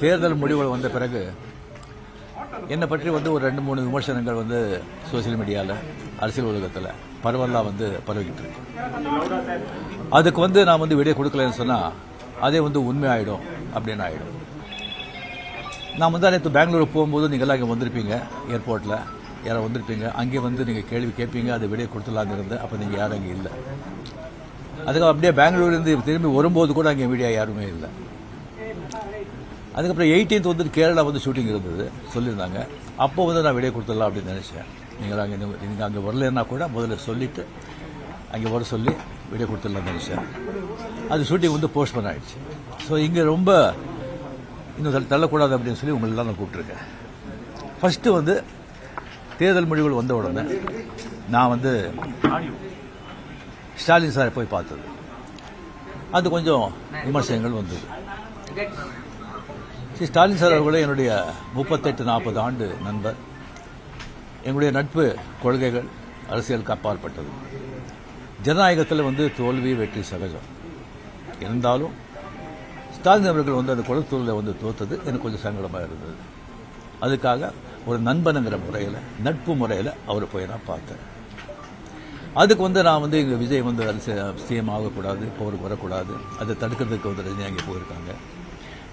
தேர்தல் முடிவுகள் வந்த பிறகு என்னை பற்றி ஒரு 2-3 விமர்சனங்கள் சோசியல் மீடியாவில் அரசியல் உலகத்தில் பரவலாக பரவிக்கிட்டு இருக்கு. அதுக்கு நான் விடை கொடுக்கலன்னு சொன்னால் அதே உண்மை ஆகிடும் அப்படின்னு ஆகிடும். நான் நேற்று பெங்களூர் போகும்போது நீங்கள்லாம் இங்கே வந்திருப்பீங்க, ஏர்போர்ட்டில் யாரும் வந்திருப்பீங்க. அங்கே நீங்கள் கேள்வி கேட்பீங்க, அது விடை கொடுத்துலான்னு இருந்தேன். அப்போ நீங்கள் யாரும் அங்கே இல்லை. அதுக்கு அப்படியே பெங்களூர்லேருந்து திரும்பி வரும்போது கூட அங்கே மீடியா யாருமே இல்லை. அதுக்கப்புறம் 18th கேரளா ஷூட்டிங் இருந்தது சொல்லியிருந்தாங்க. அப்போ நான் விடை கொடுத்துடலாம் அப்படின்னு நினச்சேன். நீங்கள் அங்கே வரலன்னா கூட முதல்ல சொல்லிவிட்டு அங்கே வர சொல்லி விடை கொடுத்துடலாம்னு நினச்சேன். அது ஷூட்டிங் போஸ்ட்போன் ஆகிடுச்சு. ஸோ இங்கே ரொம்ப இன்னும் தள்ளக்கூடாது அப்படின்னு சொல்லி உங்களெல்லாம் நான் கூப்பிட்டுருக்கேன். ஃபஸ்ட்டு தேர்தல் முடிவுகள் வந்த உடனே நான் ஸ்டாலின் சாரை போய் பார்த்தது. அது கொஞ்சம் விமர்சனங்கள் வந்தது. ஸ்டாலின் சார் அவர்களே என்னுடைய 38-40 ஆண்டு நண்பர். எங்களுடைய நட்பு கொள்கைகள் அரசியலுக்கு அப்பாற்பட்டது. ஜனநாயகத்தில் தோல்வி வெற்றி சகஜம். இருந்தாலும் ஸ்டாலின் அவர்கள் அந்த குளத்தூரில் தோத்தது எனக்கு கொஞ்சம் சங்கடமாக இருந்தது. அதுக்காக ஒரு நண்பனுங்கிற முறையில், நட்பு முறையில் அவரை போய் நான் பார்த்தேன். அதுக்கு நான் இங்கே விஜய் சிஎம் ஆகக்கூடாது, போருக்கு வரக்கூடாது, அதை தடுக்கிறதுக்கு ரஜினி அங்கே போயிருக்காங்க.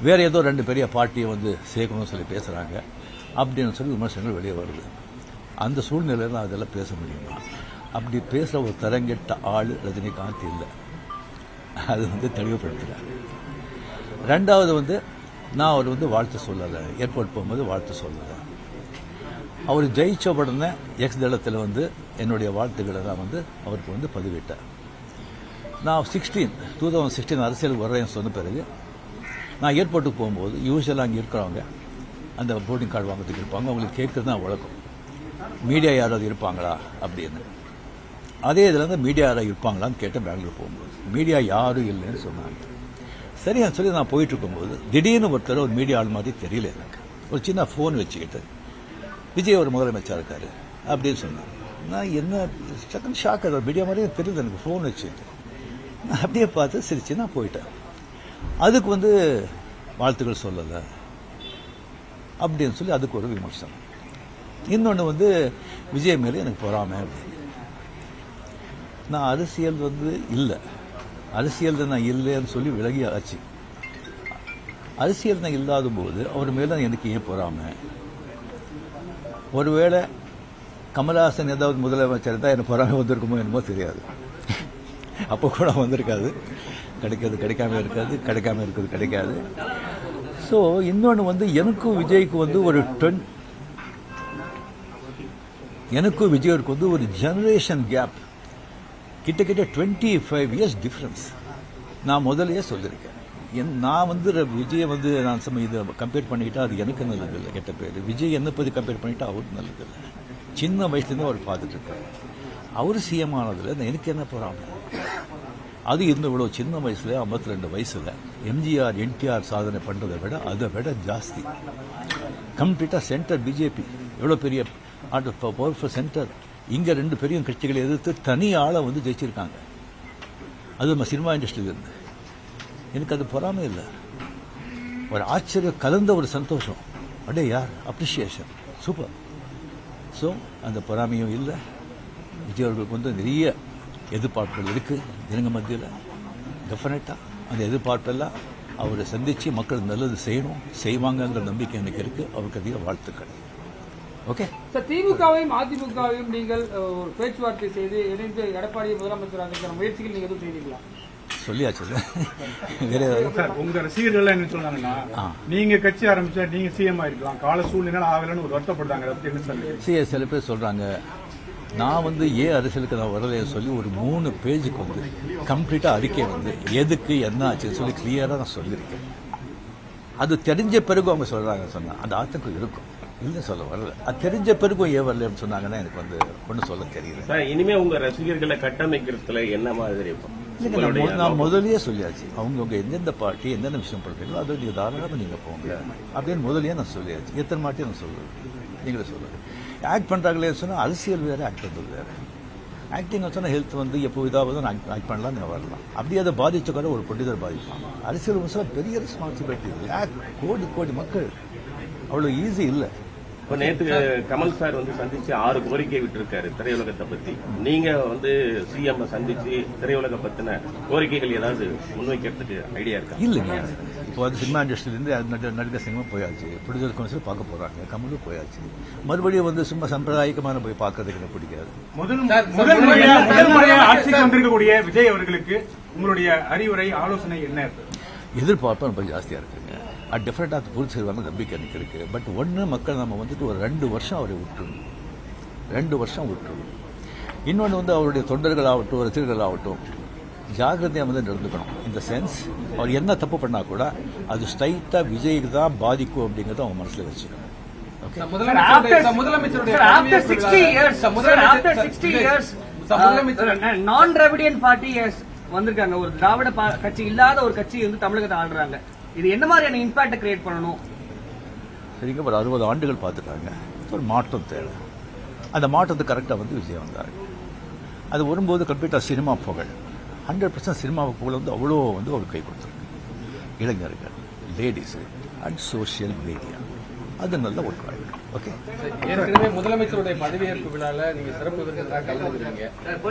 வேறு ஏதோ 2 பெரிய பார்ட்டியை சேர்க்கணும்னு சொல்லி பேசுகிறாங்க அப்படின்னு சொல்லி விமர்சனங்கள் வெளியே வருது. அந்த சூழ்நிலையில் அதெல்லாம் பேச முடியுமா? அப்படி பேசுகிற ஒரு தரங்கெட்ட ஆள் ரஜினிகாந்த் இல்லை. அது தெளிவுபடுத்துகிறார். ரெண்டாவது நான் அவர் வாழ்த்து சொல்லலை, ஏர்போர்ட் போகும்போது வாழ்த்து சொல்லலை. அவர் ஜெயிச்ச உடனே எக்ஸ் தளத்தில் என்னுடைய வாழ்த்துக்களை தான் அவருக்கு பதிவிட்டார். நான் 2016 அரசியலுக்கு வர்றேன்னு சொன்ன பிறகு நான் ஏர்போர்ட்டுக்கு போகும்போது யூஸ்வலாக அங்கே இருக்கிறவங்க அந்த போர்டிங் கார்டு வாங்கிறதுக்கு இருப்பாங்க. அவங்களுக்கு கேட்குறது தான் வழக்கம், மீடியா யாராவது இருப்பாங்களா அப்படின்னு. அதே இதில் மீடியா யாராவது இருப்பாங்களான்னு கேட்டேன். பெங்களூர் போகும்போது மீடியா யாரும் இல்லைன்னு சொன்னாங்க. சரியான்னு சொல்லி நான் போயிட்டு இருக்கும்போது திடீர்னு ஒருத்தர் ஒரு மீடியா ஆள் மாதிரி தெரியல எனக்கு. ஒரு சின்ன ஃபோன் வச்சுக்கிட்டு விஜய் ஒரு முதலமைச்சர் இருக்காரு அப்படின்னு சொன்னாங்க. நான் என்ன செகண்ட் ஷாக், அது மீடியா மாதிரியே தெரியல எனக்கு. ஃபோன் வச்சுக்கிட்டு நான் அப்படியே பார்த்து சிரிச்சு நான் போயிட்டேன். அதுக்கு வாழ்த்துக்கள் சொல்லலை அப்படின்னு சொல்லி அதுக்கு ஒரு விமர்சனம். இன்னொன்று விஜய் மேலே எனக்கு பொறாமை அப்படின்னு. நான் அரசியல் இல்லை, அரசியல் நான் இல்லைன்னு சொல்லி விலகி ஆச்சு. அரசியல் நான் இல்லாத போது அவர் மேலே எனக்கு ஏன் பொறாமை? ஒருவேளை கமல்ஹாசன் ஏதாவது முதலமைச்சர் தான் எனக்கு பொறாமை வந்திருக்குமோ என்னமோ தெரியாது. அப்போ கூட வந்திருக்காது. கிடைக்கிறது கிடைக்காம இருக்காது, கிடைக்காம இருக்கிறது கிடைக்காது. ஸோ இன்னொன்று எனக்கும் விஜய்க்கு எனக்கும் விஜய்க்கு ஒரு ஜெனரேஷன் கேப், கிட்டத்தட்ட 25 years டிஃபரன்ஸ். நான் முதலையே சொல்லியிருக்கேன். நான் விஜயை நான் இதை கம்பேர் பண்ணிக்கிட்டா அது எனக்கு நல்லது இல்லை, கெட்ட பேர். விஜய் என்னை பற்றி கம்பேர் பண்ணிட்டா அவருக்கு நல்லது இல்லை. சின்ன வயசுலேருந்து அவர் பார்த்துட்டு இருக்காரு. அவர் சிஎம் ஆனதில் எனக்கு என்ன போகிறாங்க? அது இவ்வளோ சின்ன வயசுல 52 வயசுல எம்ஜிஆர் என்டிஆர் சாதனை பண்ணுறதை விட அதை விட ஜாஸ்தி. கம்ப்ளீட்டாக சென்டர் பிஜேபி எவ்வளோ பெரிய பவர்ஃபுல் சென்டர். இங்கே 2 பெரிய கட்சிகளை எதிர்த்து தனி ஆளை ஜெயிச்சிருக்காங்க. அது நம்ம சினிமா இண்டஸ்ட்ரியிலிருந்து. எனக்கு அது பொறாமை இல்லை, ஒரு ஆச்சரியம் கலந்த ஒரு சந்தோஷம். அடே யார் அப்ரிஷியேஷன், சூப்பர். ஸோ அந்த பொறாமையும் இல்லை. விஜய் அவர்களுக்கு நிறைய எதிர்பார்ப்புகள் இருக்கு ஜனங்க மத்தியில். டெஃபினட்டா அந்த எதிர்பார்ப்பெல்லாம் அவரை சந்திச்சு மக்கள் நல்லது செய்யணும், செய்வாங்கங்கிற நம்பிக்கை எனக்கு இருக்கு. அவருக்கு அதிக வாழ்த்துக்கள். ஓகே சார், திமுகவையும் அதிமுகவையும் நீங்கள் ஒரு பேச்சுவார்த்தை செய்து இணைந்து எடப்பாடியை முதலமைச்சராக முயற்சிகள் நீங்க எதுவும் செய்தீங்களா? சொல்லியாச்சு. உங்க ரசிகர்கள் என்ன சொன்னாங்கன்னா, நீங்க கட்சி ஆரம்பிச்சா நீங்க சிஎம் ஆயிருக்கலாம், கால சூழ்நிலை ஆகலன்னு ஒரு வருத்தப்படுறாங்க. சில பேர் சொல்றாங்க நான் ஏன் அரசியலுக்கு நான் வரலைன்னு சொல்லி ஒரு 3 பேஜுக்கு கம்ப்ளீட்டாக அறிக்கை எதுக்கு என்ன ஆச்சுன்னு சொல்லி கிளியராக நான் சொல்லியிருக்கேன். அது தெரிஞ்ச பிறகு அவங்க சொல்கிறாங்க. சொன்னால் அந்த ஆத்தக்கம் இருக்கும், இல்லை சொல்ல வரல. அது தெரிஞ்ச பிறகும் ஏன் வரலன்னு சொன்னாங்கன்னா எனக்கு ஒன்றும் சொல்ல தெரியல. இனிமே உங்க ரசிகர்களை கட்டமைக்கிறதுல என்ன மாதிரி? நான் முதலியே சொல்லியாச்சு, அவங்க எந்தெந்த பார்ட்டி எந்தெந்த விஷயம் பண்ணுறீங்களோ அதை நீங்கள் தாராளமாக நீங்கள் போங்க அப்படின்னு முதலியே நான் சொல்லியாச்சு. எத்தனை மாட்டி நான் சொல்லுவேன், நீங்களே சொல்லுவேன். ஆக்ட் பண்ணுறாங்களே சொன்னால் அரசியல் வேறு, ஆக்ட் பண்ணுறது வேறு. ஆக்டிங் சொன்னால் ஹெல்த் வந்து எப்போ இதாவது நான் ஆக்ட் பண்ணலாம் நீங்கள் வரலாம் அப்படியே அதை பாதித்த கூட ஒரு பண்டிதர் பாதிப்பாங்க. அரசியல் விமர்சனம் பெரிய ரெஸ்பான்சிபிலிட்டி, கோடி மக்கள், அவ்வளோ ஈஸி இல்லை. இப்ப நேற்று கமல் சார் வந்து சந்திச்சு 6 கோரிக்கை விட்டிருக்காரு திரையுலகத்தை பத்தி. நீங்க வந்து சிஎம் சந்திச்சு திரையுலக பத்தின கோரிக்கைகள் ஏதாவது முன்வைக்கிறதுக்கு ஐடியா இருக்கா? இல்லைங்க, இப்போ வந்து சினிமா இண்டஸ்ட்ரியிலேருந்து நடிகர் சினிமா போயாச்சு, ப்ரொடியூசர் கவுன்சில் பார்க்க போறாங்க, கமலும் போயாச்சு. மறுபடியும் வந்து சும்மா சம்பிரதாயிகமான போய் பார்க்கறதுக்கு எனக்கு பிடிக்காது. முதல் முறையா ஆட்சிக்கு வந்திருக்கக்கூடிய விஜய் அவர்களுக்கு உங்களுடைய அறிவுரை, ஆலோசனை என்ன? எதிர்பார்ப்பு ரொம்ப ஜாஸ்தியாக இருக்குங்க. அது டெஃபினட்டாக பூர்த்தி செய்வாங்க நம்பிக்கை எனக்கு இருக்குது. பட் ஒன்று, மக்கள் நம்ம வந்துட்டு ஒரு 2 வருஷம் அவரை விட்டுருணும், 2 வருஷம் விட்டுருணும். இன்னொன்று வந்து அவருடைய தொண்டர்களாகட்டும் ரசிகர்களாகட்டும் ஜாகிரதையாக வந்து நடந்துக்கணும். இந்த சென்ஸ் அவர் என்ன தப்பு பண்ணால் கூட அது ஸ்ட்ரைட்டாக விஜய்க்கு தான் பாதிக்கும் அப்படிங்கிறத அவங்க மனசில் வச்சுக்கணும். நான் திராவிடியன் பார்ட்டி வந்திருக்காங்க, ஒரு திராவிட கட்சி இல்லாத ஒரு கட்சி வந்து தமிழகத்தை ஆடுறாங்க. இது என்ன மாதிரியான இம்பாக்ட் கிரியேட் பண்ணணும்? சரிங்க, ஒரு 60 ஆண்டுகள் பார்த்துட்டாங்க, ஒரு மாற்றம் தேவை. அந்த மாற்றத்துக்கு கரெக்டாக வந்து விஜய் வந்தார். அது வரும்போது கம்ப்ளீட்டாக சினிமா புகழ், 100% சினிமா புகழ் வந்து அவ்வளோ வந்து ஒரு கை கொடுத்துருக்கு. இளைஞர்கள், லேடிஸு அண்ட் சோஷியல் மீடியா, அது நல்ல ஒர்க் ஆகிடும். ஓகே, ஏற்கனவே முதலமைச்சருடைய பதவியேற்பு விழால நீங்க சிறப்பு விருந்தினராக கலந்துக்கிறீங்க.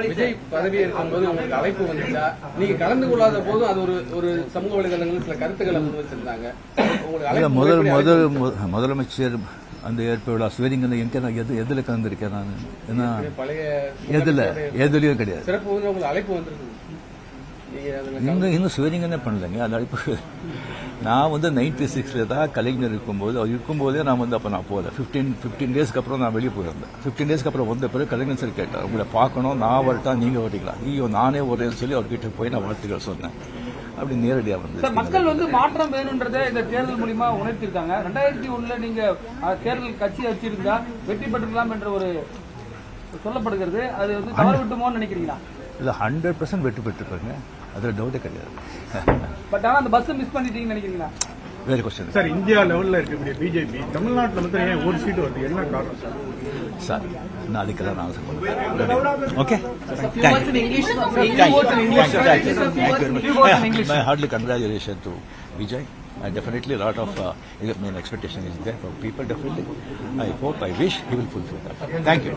விஜய் பதவியேற்கும் போது உங்களுக்கு அழைப்பு வந்துச்சா? நீங்க கலந்து கொள்ளாத போதும் அது ஒரு சமூக வலைதளங்களில் சில கருத்துக்களை முன் வச்சிருந்தாங்க. முதலமைச்சர் அந்த ஏற்பு விழா ஸ்வேரிங் எதுல கலந்துருக்கேன் நான்? ஏன்னா பழைய எதுலயும் கிடையாது. சிறப்பு உங்களுக்கு அழைப்பு வந்திருக்கு. இன்னும் ஸ்வேரிங்கே பண்ணலைங்க. அந்த அழைப்பு நான் வந்து 96 தான் கலைஞர் இருக்கும்போது, அவர் இருக்கும்போதே நான் வந்து அப்போ நான் போகல. 15 டேஸ்க்கு அப்புறம் நான் வெளியே போயிருந்தேன். 15 டேஸ்க்கு அப்புறம் வந்த பிறகு கலைஞர் சார் கேட்டார், உங்களை பார்க்கணும், நான் வரட்டா நீங்கள் வரீங்களா? ஐயோ நானே வரேன்னு சொல்லி அவர்கிட்ட போய் நான் வாழ்த்துக்கள் சொன்னேன். அப்படி நேரடியாக வந்து மக்கள் வந்து மாற்றம் வேணும்ன்றதை இந்த தேர்தல் மூலியமா உணர்த்திருக்காங்க. 2001 நீங்க தேர்தல் கட்சியை வச்சிருந்தா வெற்றி பெற்றுக்கலாம் என்ற ஒரு சொல்லப்படுகிறது. அது வந்து தவறு விட்டுமோன்னு நினைக்கிறீங்களா? இல்லை, 100% வெற்றி பெற்றுருப்பாங்க, அதில் டவுட்டே கிடையாது. பட் ஆனால் அந்த பஸ் மிஸ் பண்ணிட்டீங்கன்னு நினைக்கிறீங்களா? வேற கொஸ்டின் சார். இந்தியா லெவலில் இருக்கக்கூடிய பிஜேபி தமிழ்நாட்டில் வந்து ஏன் ஒரு சீட்டு வருது, என்ன காரணம் சார்? சார், நான் அதுக்கெல்லாம் நான் answer okay. Hardly congratulations to Vijay. And definitely a lot of expectation is there for people. Definitely, I hope, I wish he will fulfill that. Thank you.